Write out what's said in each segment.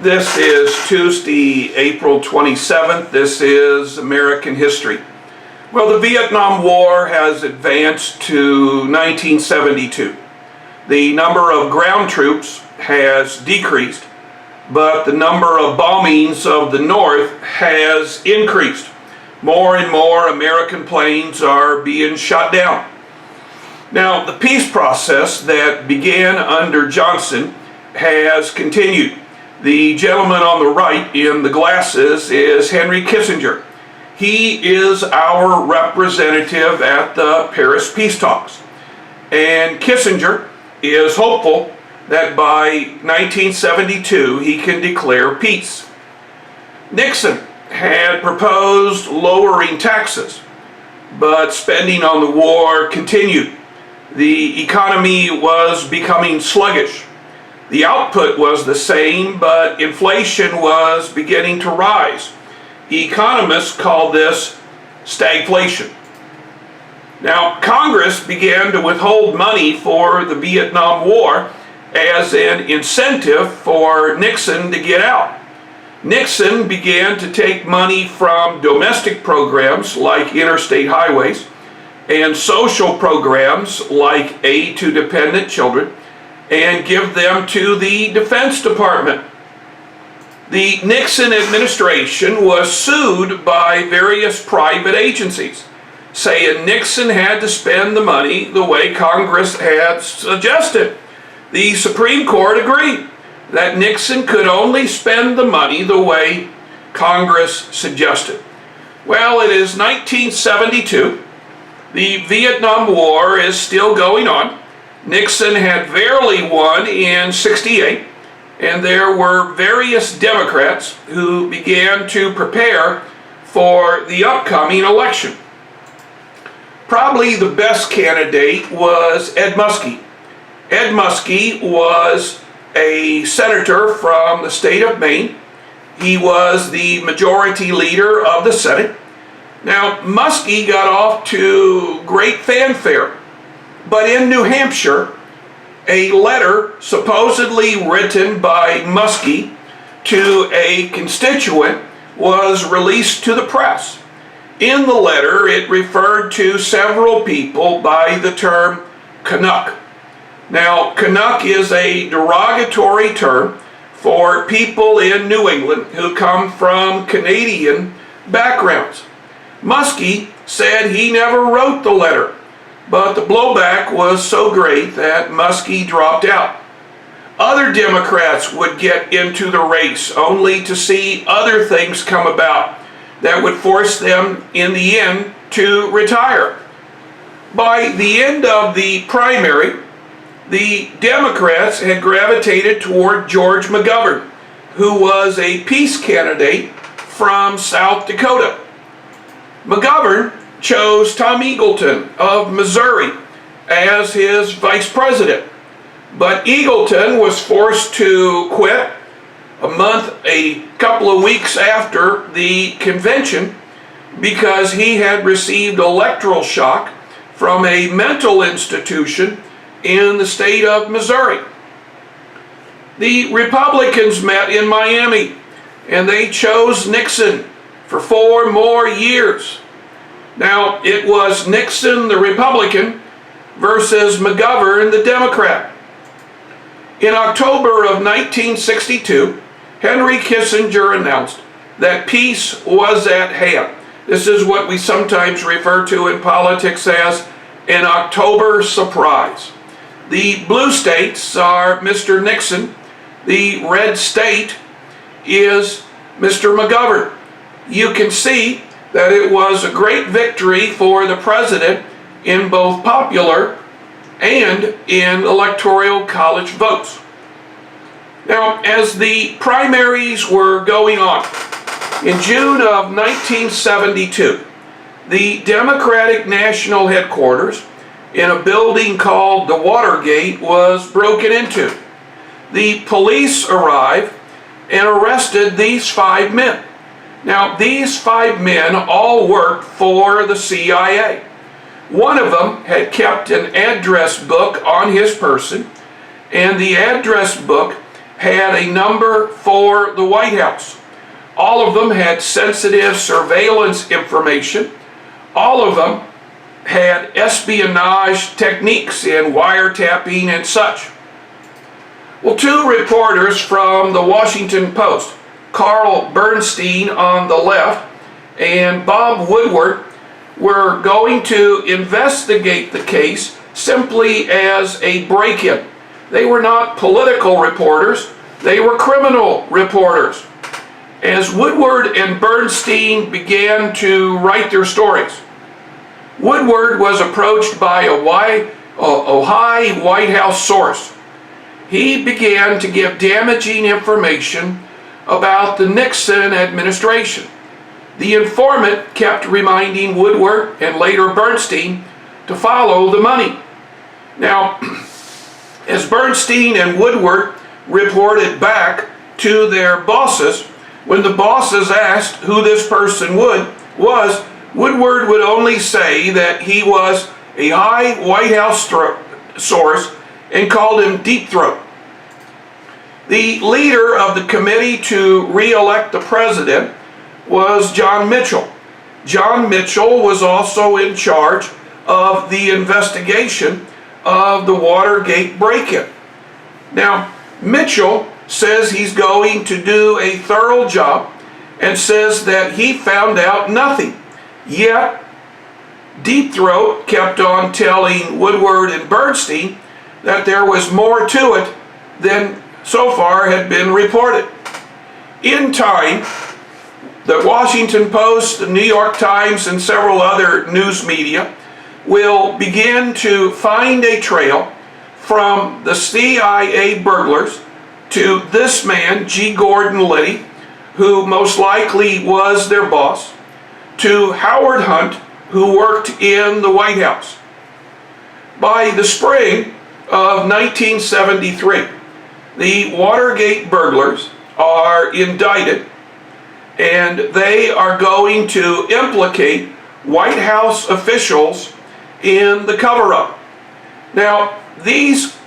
This is Tuesday, April 27th. This is American history. Well, the Vietnam War has advanced to 1972. The number of ground troops has decreased, but the number of bombings of the North has increased. More and more American planes are being shot down. Now, the peace process that began under Johnson has continued. The gentleman on the right in the glasses is Henry Kissinger. He is our representative at the Paris peace talks. And Kissinger is hopeful that by 1972 he can declare peace. Nixon had proposed lowering taxes, but spending on the war continued. The economy was becoming sluggish. The output was the same, but inflation was beginning to rise. Economists call this stagflation. Now, Congress began to withhold money for the Vietnam War as an incentive for Nixon to get out. Nixon began to take money from domestic programs like interstate highways and social programs like aid to dependent children and give them to the Defense Department. The Nixon administration was sued by various private agencies, saying Nixon had to spend the money the way Congress had suggested. The Supreme Court agreed that Nixon could only spend the money the way Congress suggested. Well, it is 1972. The Vietnam War is still going on. Nixon had barely won in '68, and there were various Democrats who began to prepare for the upcoming election. Probably the best candidate was Ed Muskie. Ed Muskie was a senator from the state of Maine. He was the majority leader of the Senate. Now, Muskie got off to great fanfare. But in New Hampshire, a letter supposedly written by Muskie to a constituent was released to the press. In the letter, it referred to several people by the term Canuck. Now, Canuck is a derogatory term for people in New England who come from Canadian backgrounds. Muskie said he never wrote the letter, but the blowback was so great that Muskie dropped out. Other Democrats would get into the race only to see other things come about that would force them in the end to retire. By the end of the primary, the Democrats had gravitated toward George McGovern, who was a peace candidate from South Dakota. McGovern chose Tom Eagleton of Missouri as his vice president. But Eagleton was forced to quit a couple of weeks after the convention because he had received electoral shock from a mental institution in the state of Missouri. The Republicans met in Miami and they chose Nixon for 4 more years. Now, it was Nixon, the Republican, versus McGovern, the Democrat. In October of 1962, Henry Kissinger announced that peace was at hand. This is what we sometimes refer to in politics as an October surprise. The blue states are Mr. Nixon. The red state is Mr. McGovern. You can see that it was a great victory for the president in both popular and in electoral college votes. Now, as the primaries were going on, in June of 1972, the Democratic National Headquarters in a building called the Watergate was broken into. The police arrived and arrested these 5 men. Now, these 5 men all worked for the CIA. One of them had kept an address book on his person, and the address book had a number for the White House. All of them had sensitive surveillance information. All of them had espionage techniques in wiretapping and such. Well, two reporters from the Washington Post, Carl Bernstein on the left and Bob Woodward, were going to investigate the case simply as a break-in. They were not political reporters, they were criminal reporters. As Woodward and Bernstein began to write their stories, Woodward was approached by a high White House source. He began to give damaging information about the Nixon administration. The informant kept reminding Woodward and later Bernstein to follow the money. Now, as Bernstein and Woodward reported back to their bosses, when the bosses asked who this person was, Woodward would only say that he was a high White House source and called him Deep Throat. The leader of the committee to re-elect the president was John Mitchell. John Mitchell was also in charge of the investigation of the Watergate break-in. Now, Mitchell says he's going to do a thorough job and says that he found out nothing. Yet, Deep Throat kept on telling Woodward and Bernstein that there was more to it than so far had been reported. In time, the Washington Post, the New York Times, and several other news media will begin to find a trail from the CIA burglars to this man, G. Gordon Liddy, who most likely was their boss, to Howard Hunt, who worked in the White House. By the spring of 1973, the Watergate burglars are indicted, and they are going to implicate White House officials in the cover-up. Now, these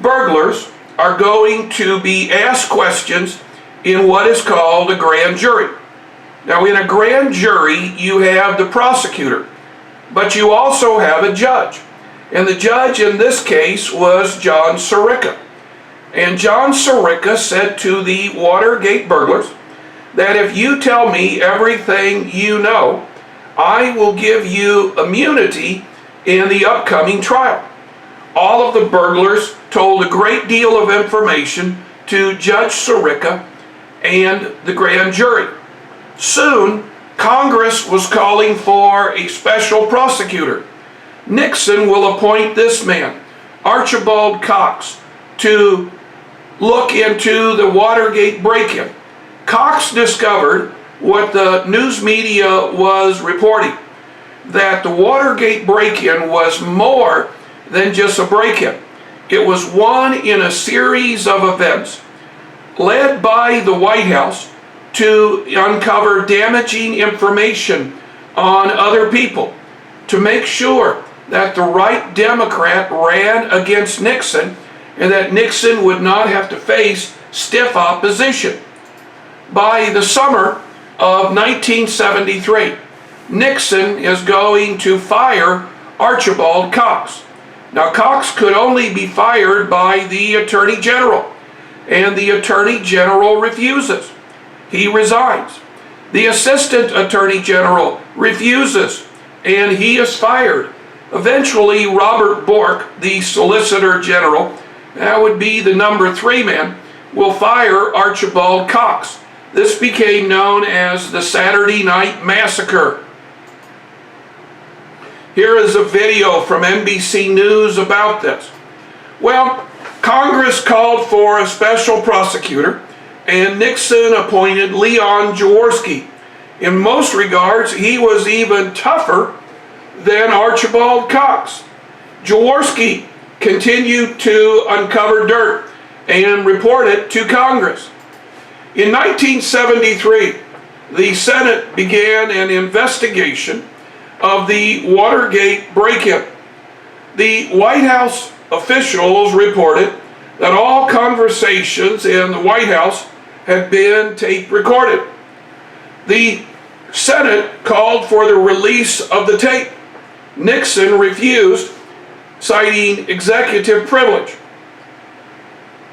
burglars are going to be asked questions in what is called a grand jury. Now, in a grand jury, you have the prosecutor, but you also have a judge. And the judge in this case was John Sirica. And John Sirica said to the Watergate burglars that if you tell me everything you know, I will give you immunity in the upcoming trial. All of the burglars told a great deal of information to Judge Sirica and the grand jury. Soon, Congress was calling for a special prosecutor. Nixon will appoint this man, Archibald Cox, to look into the Watergate break-in. Cox discovered what the news media was reporting, that the Watergate break-in was more than just a break-in. It was one in a series of events led by the White House to uncover damaging information on other people, to make sure that the right Democrat ran against Nixon and that Nixon would not have to face stiff opposition. By the summer of 1973, Nixon is going to fire Archibald Cox. Now, Cox could only be fired by the Attorney General, and the Attorney General refuses. He resigns. The Assistant Attorney General refuses, and he is fired. Eventually, Robert Bork, the Solicitor General, that would be the number 3 man, will fire Archibald Cox. This became known as the Saturday Night Massacre. Here is a video from NBC News about this. Well, Congress called for a special prosecutor, and Nixon appointed Leon Jaworski. In most regards, he was even tougher than Archibald Cox. Jaworski continued to uncover dirt and report it to Congress. In 1973, the Senate began an investigation of the Watergate break-in. The White House officials reported that all conversations in the White House had been tape recorded. The Senate called for the release of the tape. Nixon refused, citing executive privilege.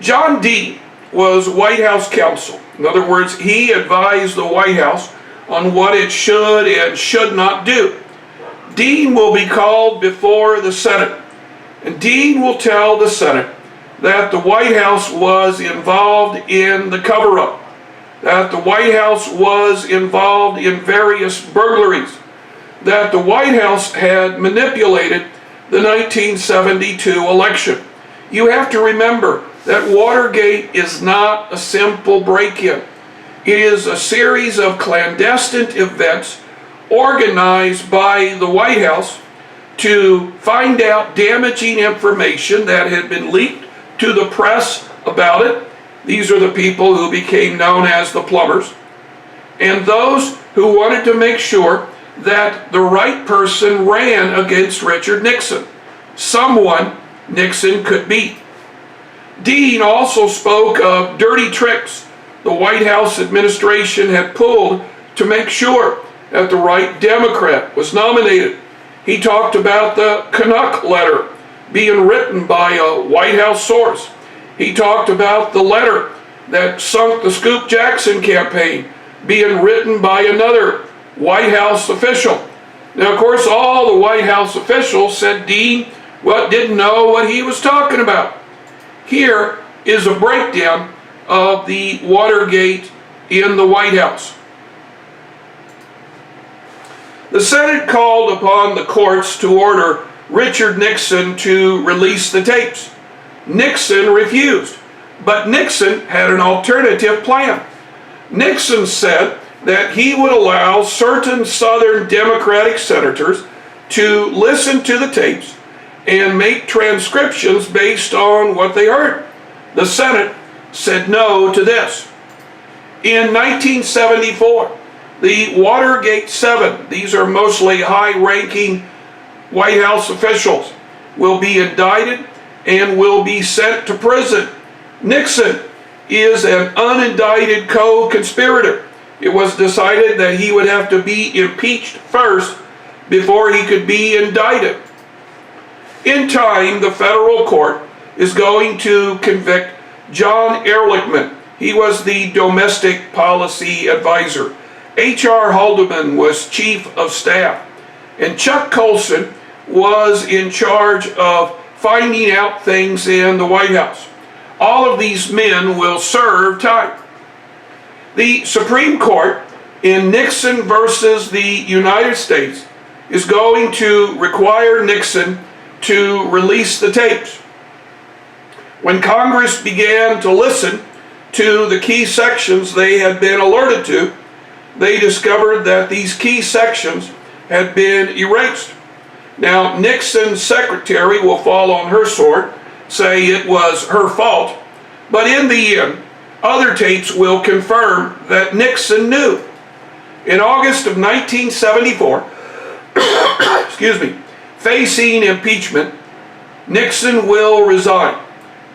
John Dean was White House counsel. In other words, he advised the White House on what it should and should not do. Dean will be called before the Senate, and Dean will tell the Senate that the White House was involved in the cover-up, that the White House was involved in various burglaries, that the White House had manipulated the 1972 election. You have to remember that Watergate is not a simple break-in. It is a series of clandestine events organized by the White House to find out damaging information that had been leaked to the press about it. These are the people who became known as the plumbers, and those who wanted to make sure that the right person ran against Richard Nixon, someone Nixon could beat. Dean also spoke of dirty tricks the White House administration had pulled to make sure that the right Democrat was nominated. He talked about the Canuck letter being written by a White House source. He talked about the letter that sunk the Scoop Jackson campaign being written by another White House official. Now, of course, all the White House officials said Dean didn't know what he was talking about. Here is a breakdown of the Watergate in the White House. The Senate called upon the courts to order Richard Nixon to release the tapes. Nixon refused, but Nixon had an alternative plan. Nixon said that he would allow certain Southern Democratic senators to listen to the tapes and make transcriptions based on what they heard. The Senate said no to this. In 1974, the Watergate 7, these are mostly high-ranking White House officials, will be indicted and will be sent to prison. Nixon is an unindicted co-conspirator. It was decided that he would have to be impeached first before he could be indicted. In time, the federal court is going to convict John Ehrlichman. He was the domestic policy advisor. H.R. Haldeman was chief of staff. And Chuck Colson was in charge of finding out things in the White House. All of these men will serve time. The Supreme Court in Nixon versus the United States is going to require Nixon to release the tapes. When Congress began to listen to the key sections they had been alerted to, they discovered that these key sections had been erased. Now, Nixon's secretary will fall on her sword, say it was her fault, but in the end, other tapes will confirm that Nixon knew. In August of 1974, facing impeachment, Nixon will resign.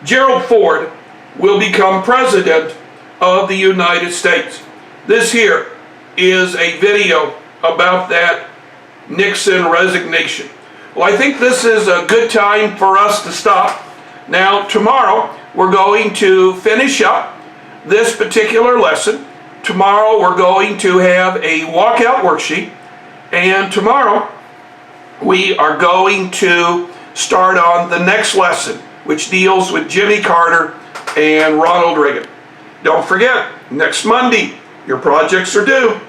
Gerald Ford will become president of the United States. This here is a video about that Nixon resignation. Well, I think this is a good time for us to stop. Now, tomorrow, we're going to finish up this particular lesson. Tomorrow, we're going to have a walkout worksheet. And tomorrow, we are going to start on the next lesson, which deals with Jimmy Carter and Ronald Reagan. Don't forget, next Monday, your projects are due.